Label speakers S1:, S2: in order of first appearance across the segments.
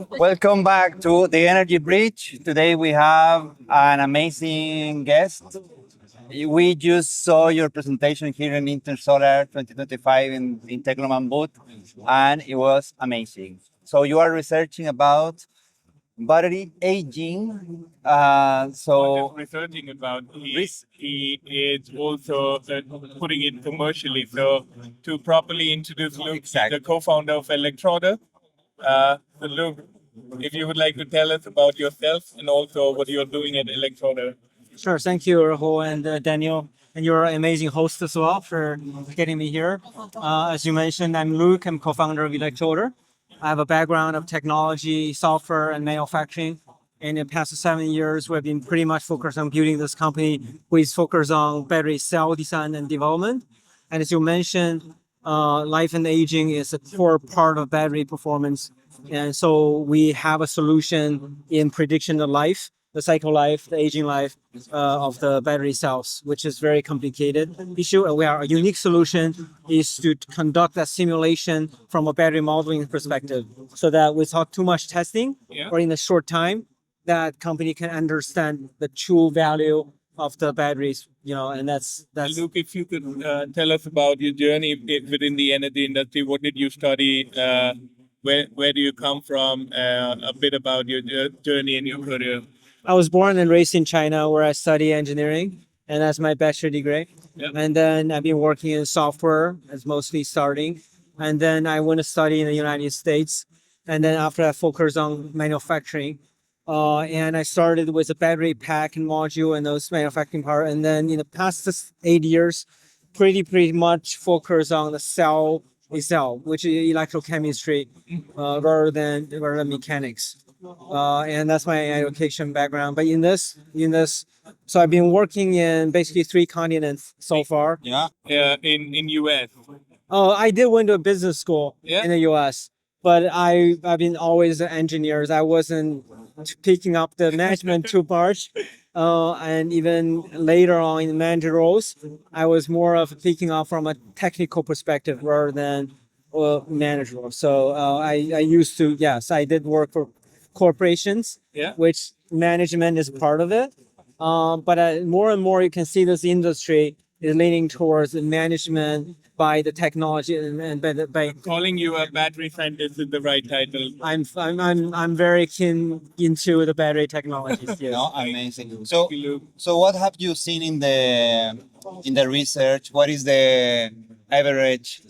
S1: Welcome back to the Energy Bridge. Today we have an amazing guest. We just saw your presentation here in Intersolar 2025 in Tecloman booth, and it was amazing. So you are researching about battery aging.
S2: Not just researching about he is also putting it commercially. So to properly introduce Luke,
S1: Exactly.
S2: the co-founder of Electroder. So Luke, if you would like to tell us about yourself and also what you're doing at Electroder.
S3: Sure. Thank you, Rahul and Daniel, and your amazing host as well for getting me here. As you mentioned, I'm Luke. I'm co-founder of Electroder. I have a background of technology, software, and manufacturing. In the past 7 years, we've been pretty much focused on building this company, which is focused on battery cell design and development. And as you mentioned, life and aging is a core part of battery performance. And so we have a solution in prediction of life, the cycle life, the aging life of the battery cells, which is very complicated issue. And we are a unique solution is to conduct that simulation from a battery modeling perspective, so that without too much testing or in a short time, that company can understand the true value of the batteries. And that's.
S2: Luke, if you could tell us about your journey within the energy industry, what did you study? Where do you come from? A bit about your journey and your career.
S3: I was born and raised in China, where I study engineering, and that's my bachelor degree.
S2: Yep.
S3: And then I've been working in software as mostly starting. And then I went to study in the United States. And then after I focused on manufacturing, and I started with a battery pack and module and those manufacturing part. And then in the past 8 years, pretty much focused on the cell itself, which is electrochemistry, rather than mechanics. And that's my education background. But in this, so I've been working in basically 3 continents so far.
S1: Yeah.
S2: In US.
S3: Oh, I did went to a business school
S2: Yeah.
S3: in the US, but I've been always an engineer. I wasn't picking up the management too much. And even later on in manager roles, I was more of picking up from a technical perspective rather than manager role. So I used to, yes, I did work for corporations, which management is part of it. But more and more you can see this industry is leaning towards the management by the technology and by
S2: Calling you a battery scientist is the right title.
S3: I'm very keen into the battery technologies. Yes.
S1: No, amazing. So what have you seen in the research? What is the average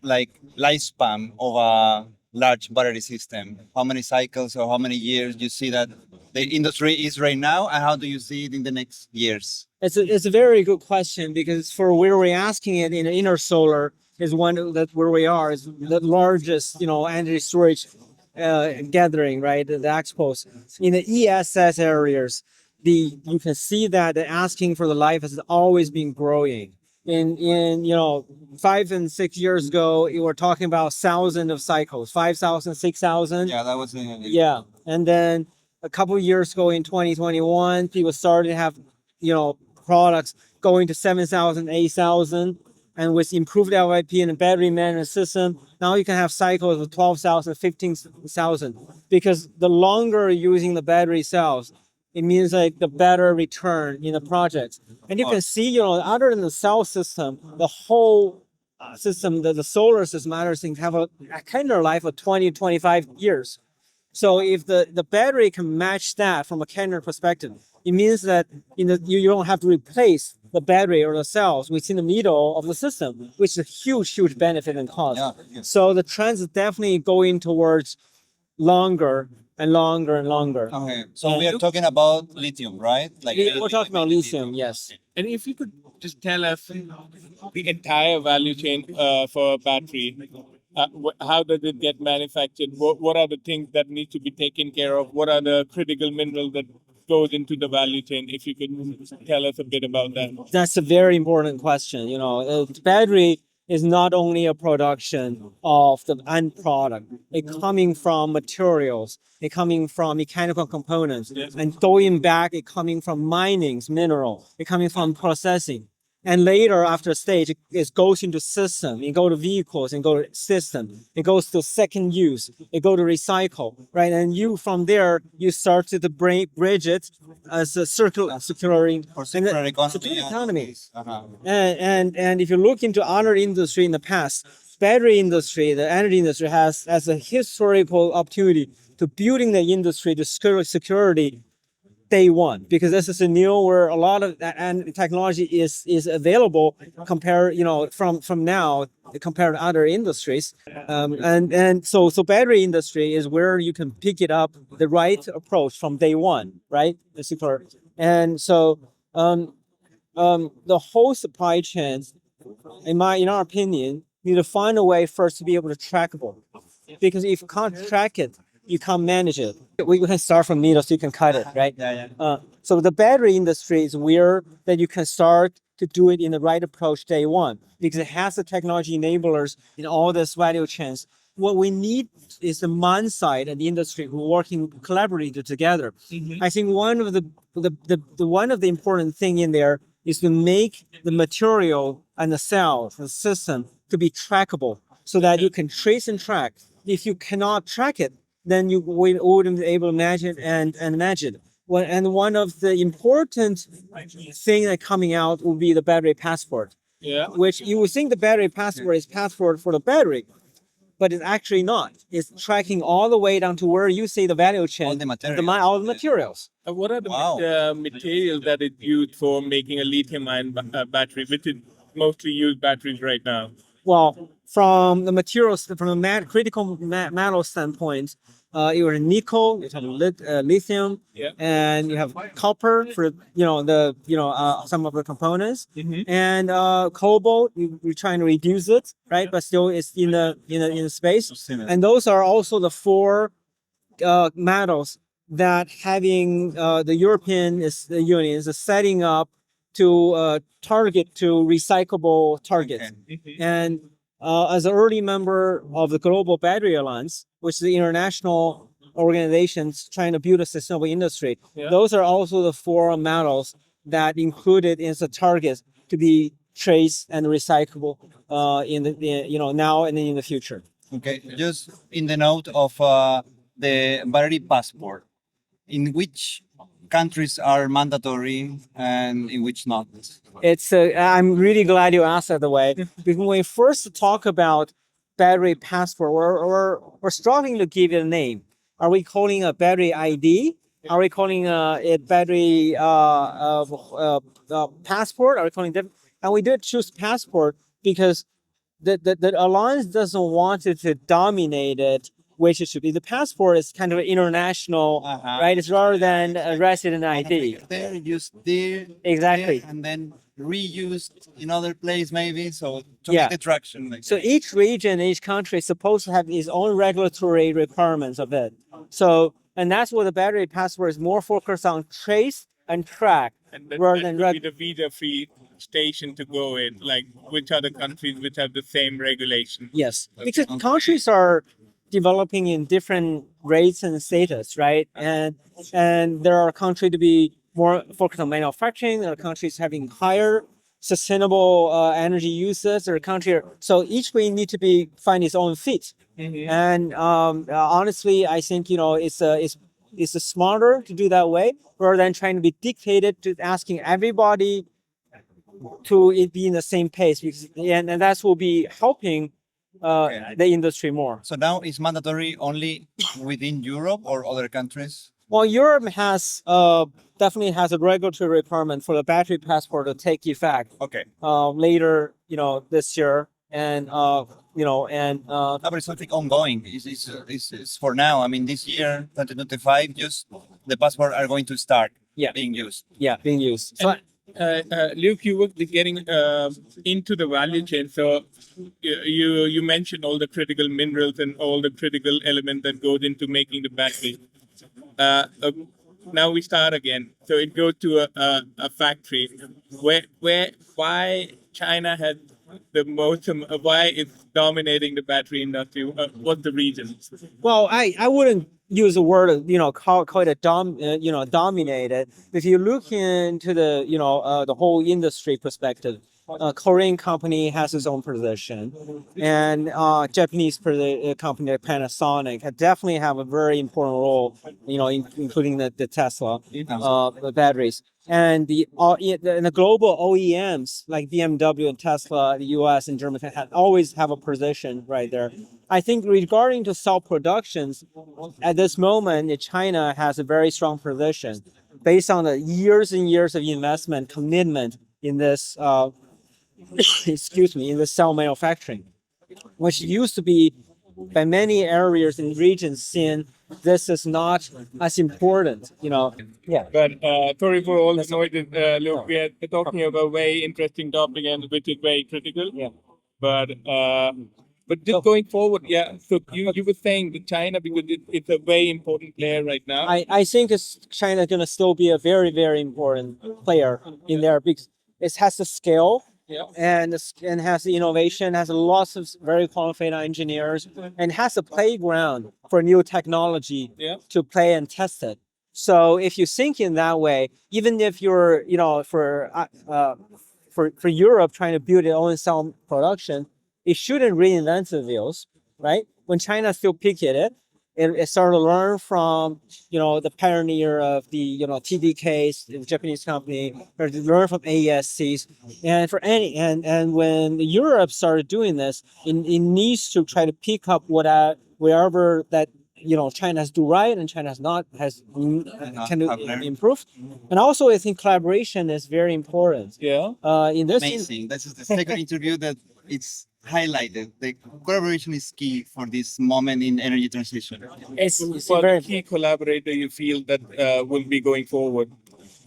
S1: lifespan of a large battery system? How many cycles or how many years do you see that the industry is right now, and how do you see it in the next years?
S3: It's a very good question, because for where we're asking it in Intersolar is one that where we are is the largest energy storage gathering, right? The expos in the ESS areas. You can see that the asking for the life has always been growing. In 5 and 6 years ago, you were talking about thousands of cycles, 5,000, 6,000.
S1: Yeah, that was
S3: Yeah, and then a couple of years ago in 2021, people started to have products going to 7,000, 8,000, and with improved LIP and a battery management system, now you can have cycles of 12,000, 15,000. Because the longer you're using the battery cells, it means like the better return in the project. And you can see, other than the cell system, the whole system, the solar system, other things have a kind of life of 20, 25 years. So if the battery can match that from a calendar perspective, it means that you don't have to replace the battery or the cells within the middle of the system, which is a huge benefit and cost.
S1: Yeah.
S3: So the trend is definitely going towards longer and longer and longer.
S1: Okay. So we are talking about lithium, right?
S3: We're talking about lithium, yes.
S2: And if you could just tell us the entire value chain for a battery, how does it get manufactured? What are the things that need to be taken care of? What are the critical minerals that goes into the value chain? If you could tell us a bit about that.
S3: That's a very important question. Battery is not only a production of the end product. It coming from materials. It coming from mechanical components.
S2: Yes.
S3: And going back, it coming from minings, mineral. It coming from processing. And later, after a stage, it goes into system. It go to vehicles and go to system. It goes to second use. It go to recycle, right? And you from there you start to bridge it as a circular economy.
S1: Uh-huh.
S3: And if you look into other industry in the past, battery industry, the energy industry has as a historical opportunity to building the industry to security day one, because this is a new where a lot of and technology is available compared from now compared to other industries, and so battery industry is where you can pick it up the right approach from day one, right? And so the whole supply chain, in our opinion, need to find a way first to be able to trackable, because if you can't track it, you can't manage it. We can start from needle so you can cut it, right? So the battery industry is where that you can start to do it in the right approach day one, because it has the technology enablers in all this value chains. What we need is the man side and the industry who working collaboratively together. I think one of the important thing in there is to make the material and the cells, the system to be trackable, so that you can trace and track. If you cannot track it, then you wouldn't be able to imagine and imagine. And one of the important thing that coming out will be the battery passport.
S2: Yeah.
S3: Which you would think the battery passport is passport for the battery, but it's actually not. It's tracking all the way down to where you see the value chain,
S1: All the materials.
S3: all the materials.
S2: What are the materials that is used for making a lithium-ion battery, which is mostly used batteries right now?
S3: Well, from the materials, from a critical metal standpoint, you have nickel, you have lithium, and you have copper for some of the components, and cobalt. We're trying to reduce it, right? But still, it's in the space. And those are also the four metals that having the European Union is setting up to target to recyclable targets. And as an early member of the Global Battery Alliance, which is the international organizations trying to build a sustainable industry, those are also the four metals that included in the targets to be traced and recyclable in the now and in the future.
S1: Okay, just in the note of the battery passport, in which countries are mandatory and in which not?
S3: I'm really glad you asked that way. Because when we first talk about battery passport, we're struggling to give it a name. Are we calling a battery ID? Are we calling it battery passport? Are we calling it? And we did choose passport because the alliance doesn't want it to dominate it, which it should be. The passport is kind of international, right? It's rather than a resident ID.
S1: There, used there,
S3: Exactly.
S1: there, and then reused in other place maybe. So to get the traction. Like
S3: So each region, each country is supposed to have its own regulatory requirements of it. So, and that's what the battery passport is more focused on: trace and track,
S2: And that
S3: rather than
S2: would be the visa-free station to go in, like which other countries which have the same regulation.
S3: Yes, because countries are developing in different rates and status, right? And there are countries to be more focused on manufacturing. There are countries having higher sustainable energy uses. There are countries, so each way need to find its own fit. And honestly, I think it's smarter to do that way rather than trying to be dictated to asking everybody to be in the same pace, because and that will be helping the industry more.
S1: So now it's mandatory only within Europe or other countries?
S3: Well, Europe has definitely has a regulatory requirement for the battery passport to take effect.
S1: Okay.
S3: Later, this year, and
S1: But it's something ongoing. It's for now. I mean, this year, 2025, just the passport are going to start being used.
S3: Yeah, being used. So,
S2: Luke, you were getting into the value chain. So you mentioned all the critical minerals and all the critical element that goes into making the battery. Now we start again. So it goes to a factory. Why China had the most? Why it's dominating the battery industry? What's the reason?
S3: well, I wouldn't use the word call it dominated. If you look into the the whole industry perspective, Korean company has its own position, and Japanese company like Panasonic definitely have a very important role, including the Tesla the batteries. And the global OEMs like BMW and Tesla, the US and Germany always have a position right there. I think regarding to cell productions, at this moment, China has a very strong position based on the years and years of investment commitment in this, in the cell manufacturing, which used to be by many areas and regions seen this is not as important, Yeah.
S2: But sorry for all the noise. Look, we are talking about a very interesting topic and which is very critical.
S3: Yeah.
S2: But just going forward, yeah. So you were saying that China, because it's a very important player right now.
S3: I think China going to still be a very, very important player in there because it has the scale.
S2: Yeah.
S3: And has the innovation, has lots of very qualified engineers, and has a playground for new technology to play and test it. So if you think in that way, even if you're, for Europe trying to build its own cell production, it shouldn't reinvent the wheels, right? When China still picked it started to learn from, the pioneer of the, TDKs, the Japanese company, or to learn from AESCs. And when Europe started doing this, it needs to try to pick up wherever that, China has do right and China can improve. And also, I think collaboration is very important.
S2: Yeah.
S1: Amazing. This is the second interview that it's highlighted. The collaboration is key for this moment in energy transition.
S3: It's
S2: For
S3: very
S2: the key collaborator you feel that will be going forward?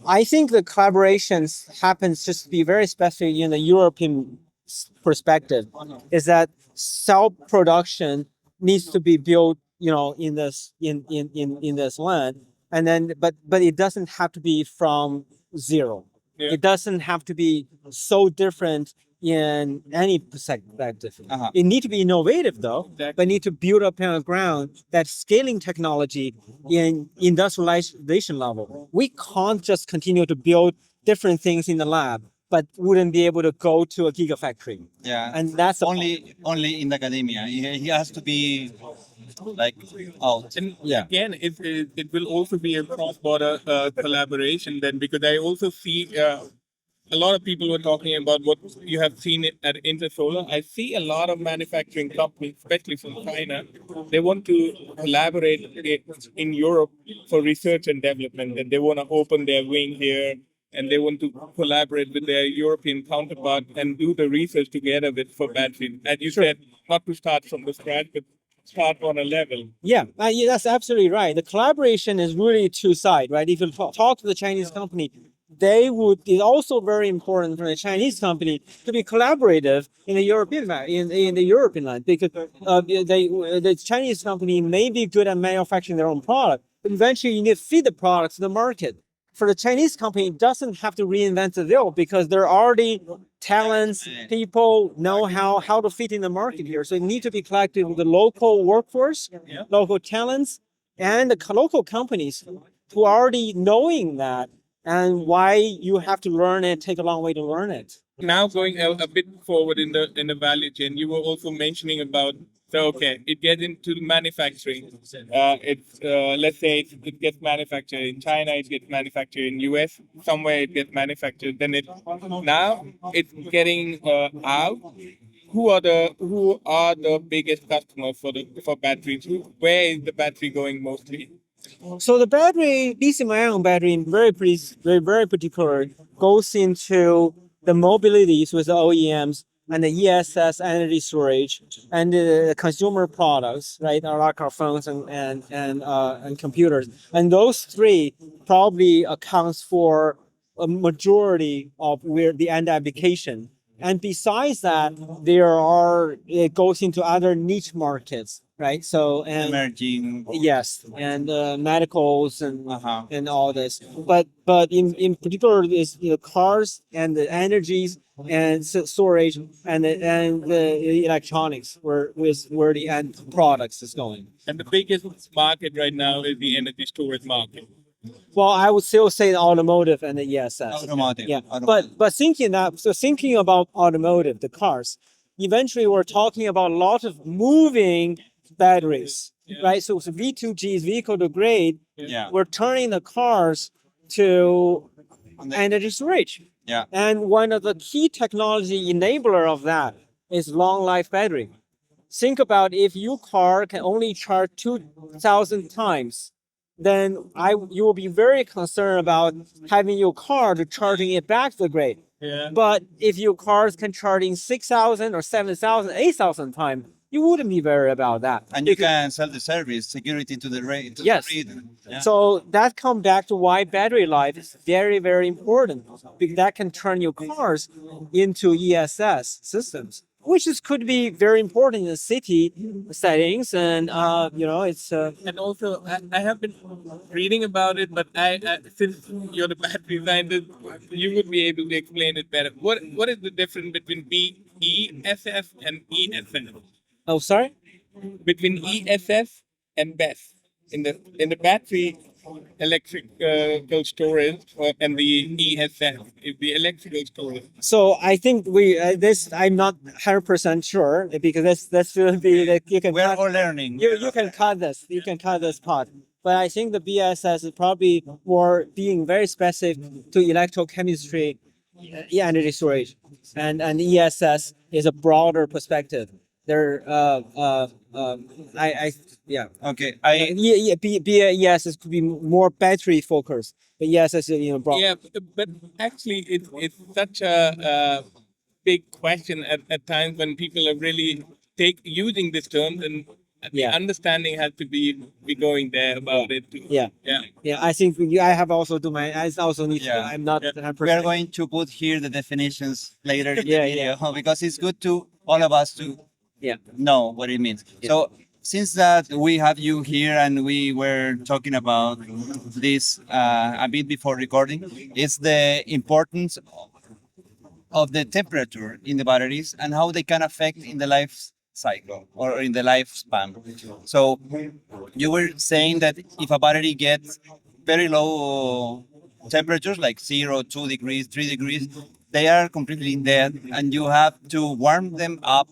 S3: I think the collaborations happens just to be very specific in the European perspective, is that cell production needs to be built, in this land, and then but it doesn't have to be from zero.
S2: Yeah.
S3: It doesn't have to be so different in any perspective.
S1: Uh-huh.
S3: It need to be innovative though,
S2: Exactly.
S3: but need to build up on the ground that scaling technology in industrialization level. We can't just continue to build different things in the lab, but wouldn't be able to go to a gigafactory.
S1: Yeah.
S3: And that's
S1: only in academia. He has to be like out.
S2: And
S3: Yeah.
S2: again, it will also be a cross-border collaboration then, because I also see a lot of people were talking about what you have seen at Intersolar. I see a lot of manufacturing companies, especially from China, they want to collaborate in Europe for research and development, and they want to open their wing here, and they want to collaborate with their European counterpart and do the research together for batteries. As you said, not to start from the scratch, but start on a level.
S3: Yeah, that's absolutely right. The collaboration is really two-sided, right? If you talk to the Chinese company, it's also very important for the Chinese company to be collaborative in the European land, because the Chinese company may be good at manufacturing their own product, but eventually you need to feed the product to the market. For the Chinese company, it doesn't have to reinvent the wheel because there are already talents, people know how to fit in the market here. So you need to be collected with the local workforce, local talents, and the local companies who are already knowing that and why you have to learn it, take a long way to learn it.
S2: Now going a bit forward in the value chain, you were also mentioning about, so okay, it gets into manufacturing. Let's say it gets manufactured in China, it gets manufactured in US, somewhere it gets manufactured. Then now it's getting out. Who are the biggest customers for batteries? Where is the battery going mostly?
S3: So the battery, lithium-ion battery, very particular, goes into the mobilities with the OEMs and the ESS energy storage and the consumer products, right? Like our phones and computers. And those three probably accounts for a majority of where the end application. And besides that, it goes into other niche markets, right? So
S1: Emerging.
S3: yes, and medicals and all this. But in particular, is cars and the energies and storage and the electronics where the end products is going.
S2: And the biggest market right now is the energy storage market.
S3: Well, I would still say the automotive and the ESS.
S1: Automotive.
S3: Yeah,
S1: Automotive.
S3: but thinking about automotive, the cars, eventually we're talking about a lot of moving batteries, right? So V2G is vehicle to grade.
S1: Yeah.
S3: We're turning the cars to energy storage.
S1: Yeah.
S3: And one of the key technology enabler of that is long life battery. Think about if your car can only charge 2,000 times, then you will be very concerned about having your car to charging it back to the grid.
S2: Yeah.
S3: But if your cars can charge in 6,000 or 7,000, 8,000 times, you wouldn't be worried about that.
S1: And you can sell the service, security to the rate.
S3: Yes.
S1: Yeah.
S3: So that comes back to why battery life is very, very important, because that can turn your cars into ESS systems, which could be very important in the city settings. And, it's...
S2: And also, I have been reading about it, but since you're the battery scientist, you would be able to explain it better. What is the difference between BESS and ESS?
S3: Oh, sorry?
S2: Between ESS and BESS in the battery electrical storage and the ESS is the electrical storage.
S3: So I think I'm not 100% sure, because that's will be like you can
S1: We're all learning.
S3: you can cut this part. But I think the BSS is probably more being very specific to electrochemistry, energy storage, and ESS is a broader perspective. There,
S1: Okay.
S3: BAS could be more battery focused, but ESS is broad.
S2: Yeah, but actually, it's such a big question at times when people are really using this term, and the understanding has to be going there about it too.
S3: Yeah. I think I have also do my. I also need to. I'm not.
S1: We are going to put here the definitions later in the video because it's good to all of us to know what it means. So since that we have you here and we were talking about this a bit before recording, it's the importance of the temperature in the batteries and how they can affect in the life cycle or in the lifespan. So you were saying that if a battery gets very low temperatures like 0, 2 degrees, 3 degrees, they are completely dead and you have to warm them up,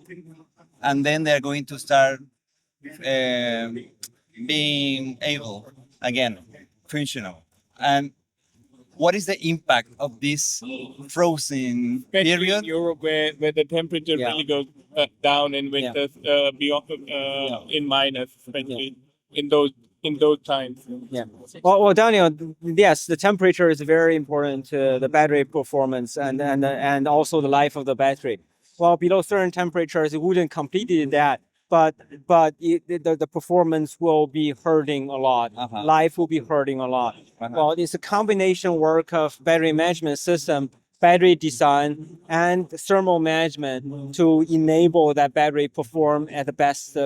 S1: and then they're going to start being able again, functional. And what is the impact of this frozen
S2: Especially
S1: period?
S2: in Europe, where the temperature really goes down in winters, beyond in minus, especially in those times.
S3: Yeah. Well, Daniel, yes, the temperature is very important to the battery performance and also the life of the battery. Well, below certain temperatures, it wouldn't completely that, but the performance will be hurting a lot. Life will be hurting a lot. Well, it's a combination work of battery management system, battery design, and thermal management to enable that battery perform at the best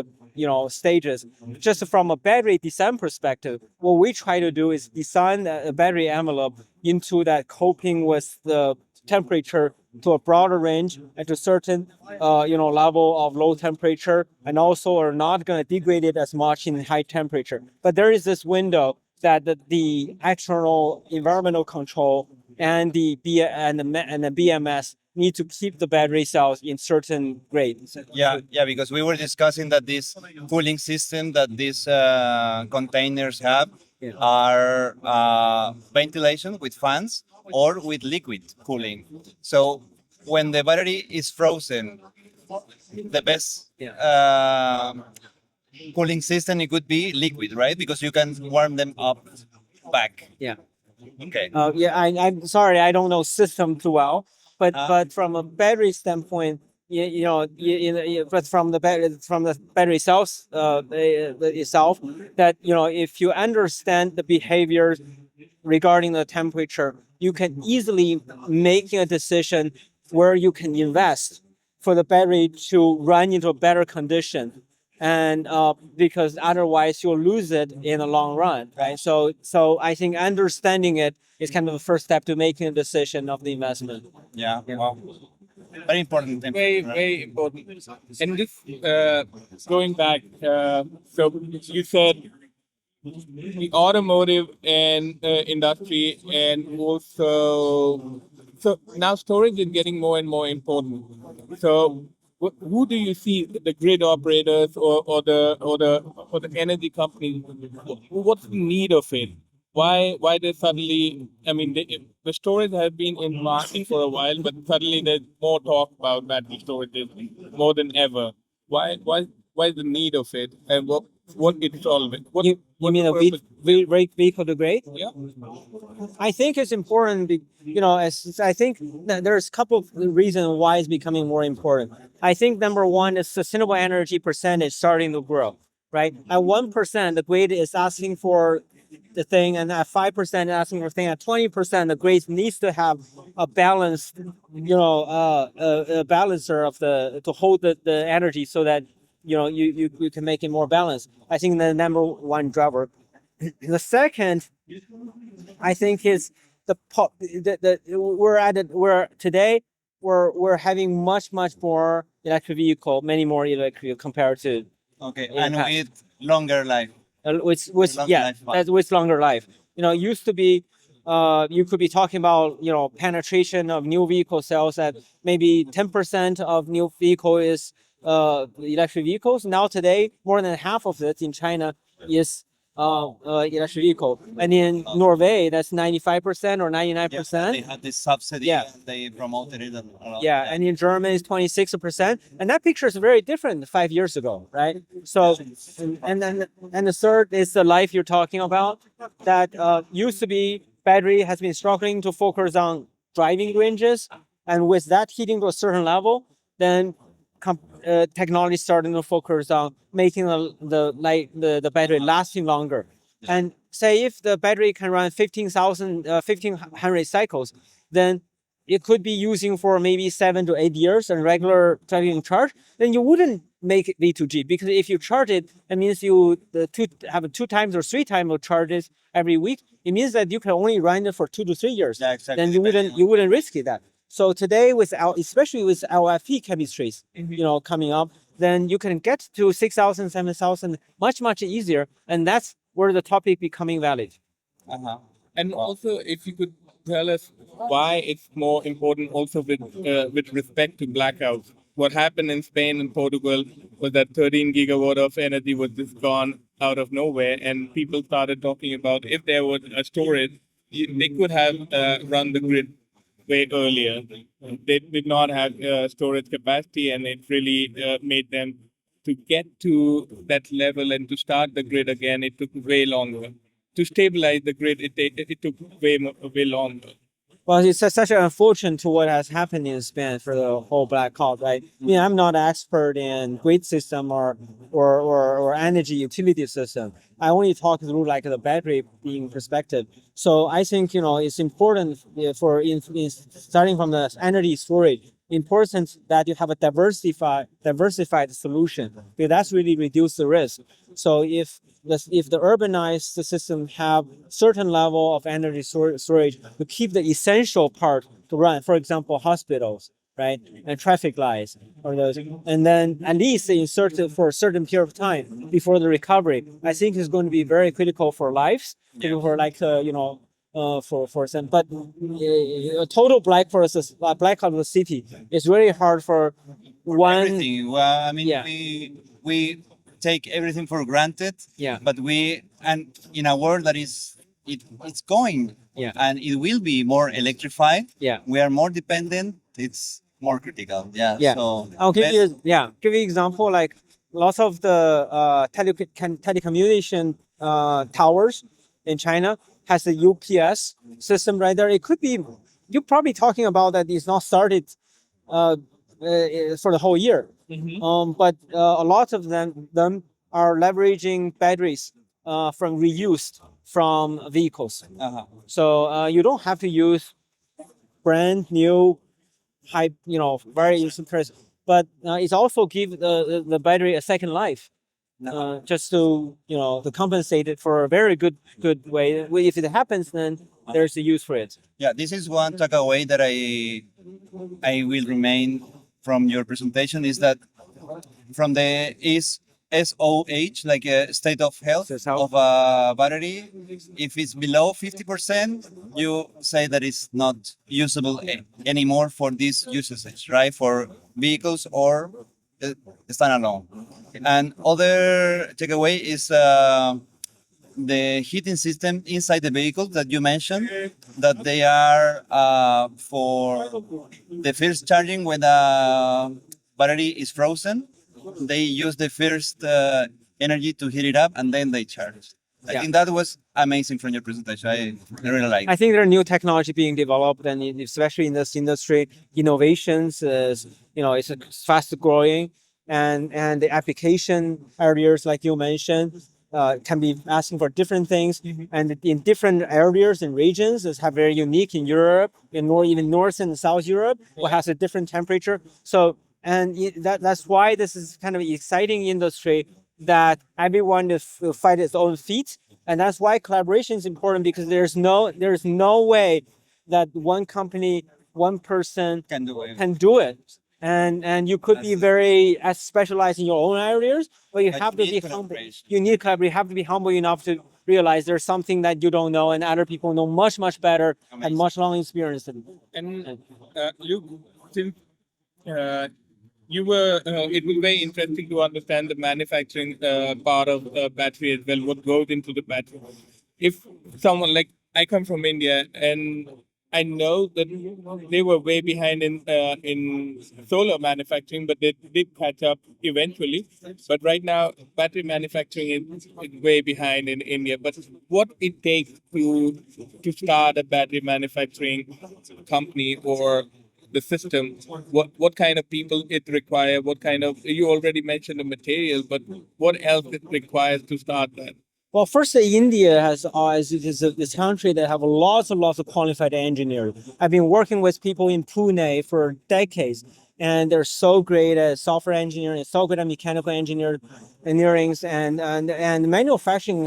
S3: stages. Just from a battery design perspective, what we try to do is design a battery envelope into that coping with the temperature to a broader range and to certain level of low temperature, and also are not going to degrade it as much in high temperature. But there is this window that the external environmental control and the BMS need to keep the battery cells in certain grades.
S1: Yeah, because we were discussing that this cooling system that these containers have are ventilation with fans or with liquid cooling. So when the battery is frozen, the best cooling system, it could be liquid, right? Because you can warm them up back.
S3: Yeah.
S1: Okay.
S3: I'm sorry, I don't know system too well, but from a battery standpoint, but from the battery cells itself, that if you understand the behaviors regarding the temperature, you can easily make a decision where you can invest for the battery to run into a better condition, and because otherwise you'll lose it in the long run, right? So I think understanding it is kind of the first step to making a decision of the investment.
S1: Yeah. Wow. Very important.
S2: Very important. And this going back, so you said the automotive and industry, and also so now storage is getting more and more important. So who do you see the grid operators or the energy companies? What's the need of it? Why they suddenly? I mean, the storage has been in market for a while, but suddenly there's more talk about battery storage more than ever. Why is the need of it, and what it's solving?
S3: You mean a vehicle to grade?
S2: Yeah.
S3: I think it's important, as I think that there's a couple of reasons why it's becoming more important. I think number one is sustainable energy percentage starting to grow, right? At 1%, the grid is asking for the thing, and at 5% asking for the thing. At 20%, the grid needs to have a balanced, a balancer to hold the energy so that you can make it more balanced. I think the number one driver. The second, I think, is we're having much more electric vehicle, many more electric vehicle compared to
S1: and with longer life.
S3: with
S1: lifespan.
S3: with longer life. Used to be you could be talking about penetration of new vehicle sales at maybe 10% of new vehicle is electric vehicles. Now today, more than half of it in China is electric vehicle, and in Norway that's 95% or 99%.
S1: They had this subsidy.
S3: Yeah.
S1: And they promoted it a lot.
S3: Yeah, and in Germany it's 26%, and that picture is very different 5 years ago, right? So, and the third is the life you're talking about. That used to be battery has been struggling to focus on driving ranges, and with that hitting to a certain level, then technology starting to focus on making the battery lasting longer. And say if the battery can run 1500 cycles, then it could be using for maybe 7 to 8 years and regular driving charge. Then you wouldn't make it V2G, because if you charge it, it means you have 2 times or 3 times of charges every week. It means that you can only run it for 2 to 3 years.
S1: Yeah, exactly.
S3: Then you wouldn't risk it that. So today, especially with LFP chemistries, coming up, then you can get to 6,000, 7,000 much easier, and that's where the topic becoming valid.
S2: And also, if you could tell us why it's more important also with respect to blackouts. What happened in Spain and Portugal was that 13 gigawatt of energy was just gone out of nowhere, and people started talking about if there was a storage, they could have run the grid way earlier. They did not have storage capacity, and it really made them to get to that level and to start the grid again. It took way longer. To stabilize the grid, it took way longer.
S3: Well, it's such an unfortunate to what has happened in Spain for the whole blackout, right? I mean, I'm not an expert in grid system or energy utility system. I only talk through like the battery being perspective. So I think it's important for starting from the energy storage. Important that you have a diversified solution, because that's really reduce the risk. So if the urbanized system have certain level of energy storage to keep the essential part to run, for example, hospitals, right, and traffic lights, or those, and then at least for a certain period of time before the recovery, I think is going to be very critical for lives, for like for some. But a total blackout of the city is very hard for one.
S1: Everything. Well, I mean, we take everything for granted.
S3: Yeah.
S1: But in a world that it's going.
S3: Yeah.
S1: And it will be more electrified.
S3: Yeah.
S1: We are more dependent. It's more critical. Yeah.
S3: Yeah.
S1: So
S3: I'll give you an example. Like lots of the telecommunication towers in China has a UPS system right there. It could be, you're probably talking about that it's not started for the whole year. But a lot of them are leveraging batteries from reused from vehicles. So you don't have to use brand new, very impressive. But it also gives the battery a second life. Just to compensate it for a very good way. If it happens, then there's a use for it.
S1: Yeah, this is one takeaway that I will remain from your presentation, is that SOH, like a state of health
S3: Says how-
S1: of a battery. If it's below 50%, you say that it's not usable anymore for these usages, right? For vehicles or uh, standalone. And other takeaway is the heating system inside the vehicle that you mentioned, that they are for the first charging when the battery is frozen. They use the first energy to heat it up and then they charge. I
S3: Yeah.
S1: think that was amazing from your presentation. I really like
S3: I
S1: it.
S3: think there are new technology being developed, and especially in this industry, innovations is it's fast growing, and the application areas like you mentioned can be asking for different things, and in different areas and regions is have very unique in Europe, even North and South Europe, what has a different temperature. So that's why this is kind of an exciting industry that everyone will fight its own feet. And that's why collaboration is important, because there's no way that one company, one person
S1: Can do it.
S3: can do it. And you could be very specialized in your own areas, but you
S1: But
S3: have
S1: you
S3: to
S1: need
S3: be humble.
S1: collaboration.
S3: You need collaboration. You have to be humble enough to realize there's something that you don't know and other people know much better and
S1: Amazing.
S3: much longer experience than you.
S2: And Luke, since you were, it was very interesting to understand the manufacturing part of battery as well, what goes into the battery. If someone like I come from India, and I know that they were way behind in solar manufacturing, but they did catch up eventually. But right now, battery manufacturing is way behind in India. But what it takes to start a battery manufacturing company or the system, what kind of people it requires, what kind of, you already mentioned the materials, but what else it requires to start that?
S3: Well, first, India has is this country that have lots and lots of qualified engineers. I've been working with people in Pune for decades, and they're so great at software engineering, so good at mechanical engineering, and manufacturing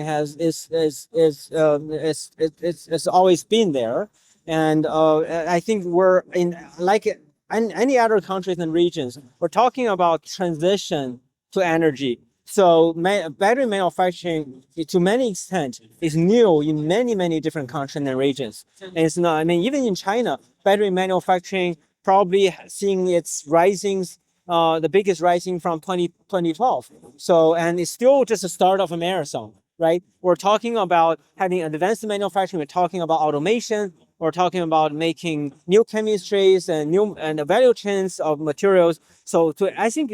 S3: is always been there. And I think we're in like in any other countries and regions, we're talking about transition to energy. So battery manufacturing, to many extent, is new in many different countries and regions. And it's not. I mean, even in China, battery manufacturing probably seeing its rising, the biggest rising from 2012. So, and it's still just the start of a marathon, right? We're talking about having advanced manufacturing. We're talking about automation. We're talking about making new chemistries and the value chains of materials. So, I think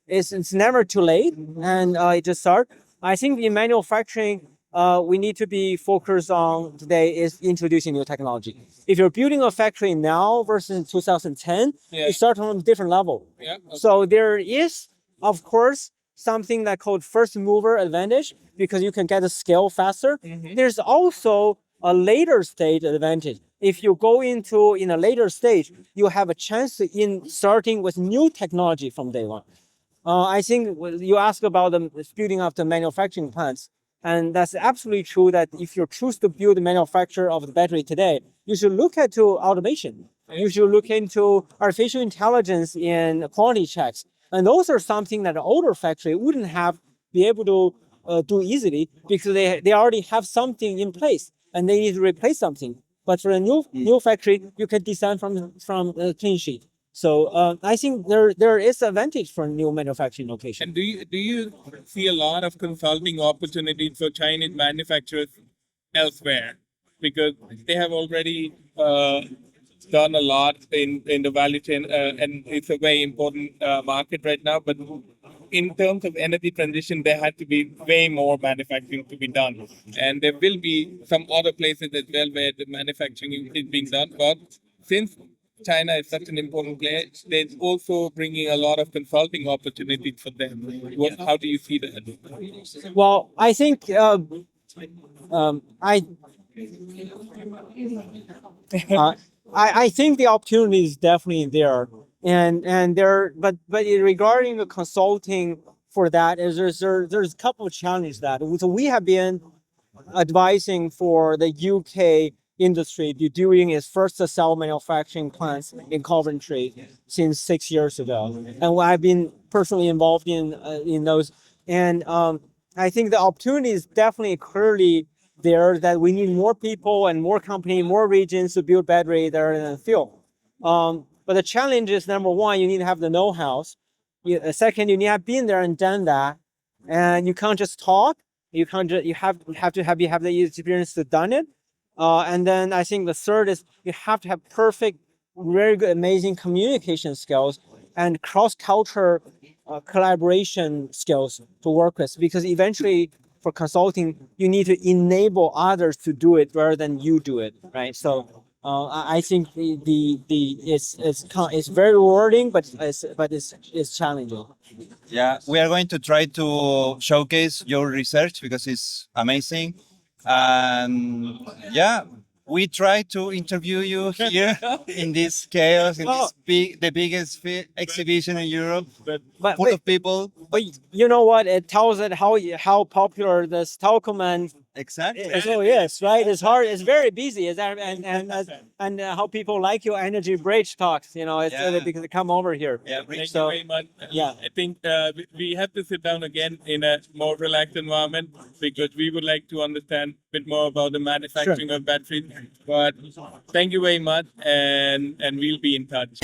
S3: it's never too late, and it just start. I think in manufacturing, we need to be focused on today is introducing new technology. If you're building a factory now versus 2010,
S2: Yeah.
S3: you start on a different level.
S2: Yeah.
S3: So there is, of course, something that called first mover advantage, because you can get the scale faster. There's also a later stage advantage. If you go into in a later stage, you have a chance in starting with new technology from day one. I think you asked about the building up the manufacturing plants, and that's absolutely true that if you choose to build the manufacture of the battery today, you should look at to automation. You should look into artificial intelligence in quality checks. And those are something that an older factory wouldn't have be able to do easily, because they already have something in place and they need to replace something. But for a new factory, you can design from a clean sheet. So I think there is advantage for new manufacturing location.
S2: And do you see a lot of consulting opportunities for Chinese manufacturers elsewhere? Because they have already done a lot in the value chain, and it's a very important market right now. But in terms of energy transition, there had to be way more manufacturing to be done. And there will be some other places as well where the manufacturing is being done. But since China is such an important player, there's also bringing a lot of consulting opportunities for them. How do you see that?
S3: Well, I think I think the opportunity is definitely there, and there. But regarding the consulting for that, there's a couple of challenges that so we have been advising for the UK industry doing its first cell manufacturing plants in Coventry since 6 years ago, and I've been personally involved in those. And I think the opportunity is definitely clearly there that we need more people and more company, more regions to build battery there in the field. But the challenge is, number one, you need to have the know-how. Second, you need to have been there and done that, and you can't just talk. You can't just, you have to have the experience to done it. And then I think the third is you have to have perfect, very good, amazing communication skills and cross-culture collaboration skills to work with, because eventually for consulting, you need to enable others to do it rather than you do it, right? So I think it's very rewarding, but it's challenging.
S1: Yeah, we are going to try to showcase your research because it's amazing. And yeah, we try to interview you here in this chaos, in this the biggest exhibition in Europe,
S3: But
S1: full of people.
S3: But you know what? It tells it how popular this Tecloman
S1: Exactly.
S3: is, right? It's hard. It's very busy. And how people like your energy bridge talks. You know, it's because they come over here.
S2: Yeah, thank you very much.
S3: Yeah.
S2: I think we have to sit down again in a more relaxed environment because we would like to understand a bit more about the manufacturing of batteries. But thank you very much, and we'll be in touch.